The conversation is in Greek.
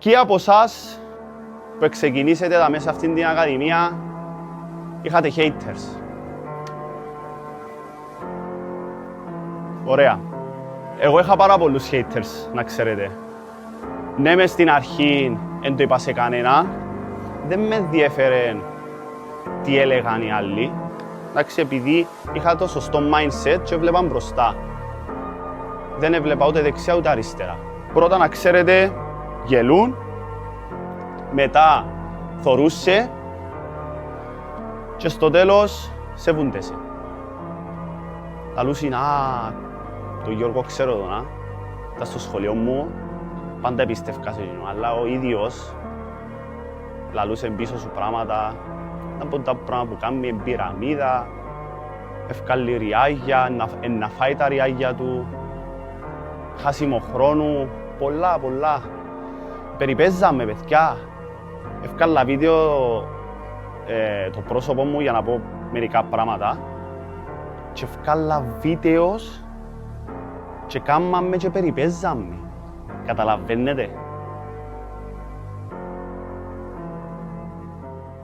Ποιοι από εσάς που ξεκινήσετε τα μέσα αυτήν την ακαδημία είχατε haters? Ωραία. Εγώ είχα πάρα πολλούς haters, να ξέρετε. Ναι, μες στην αρχή δεν το είπα σε κανένα. Δεν με ενδιέφερε τι έλεγαν οι άλλοι. Εντάξει, επειδή είχα το σωστό mindset και έβλεπα μπροστά. Δεν έβλεπα ούτε δεξιά ούτε αριστερά. Πρώτα, να ξέρετε, γελούν. Μετά θωρούσε. Και στο τέλος σεβούνται. Λαλούσιν, τον Γιώργο ξέρω τον, ήταν στο σχολείο μου, πάντα εμπιστεύκα σε εκείνο, αλλά ο ίδιος λαλούσε πίσω σου πράγματα, από τα πράγματα που κάνει πυραμίδα, ευκάλλει ριάγια, να φάει τα ριάγια του, χάσιμο χρόνου, πολλά. Περιπέζαμε, παιδιά. Ευκάλλα βίντεο το πρόσωπο μου για να πω μερικά πράγματα και ευκάλλα βίντεος και κάμαμε και περιπέζαμε. Καταλαβαίνετε.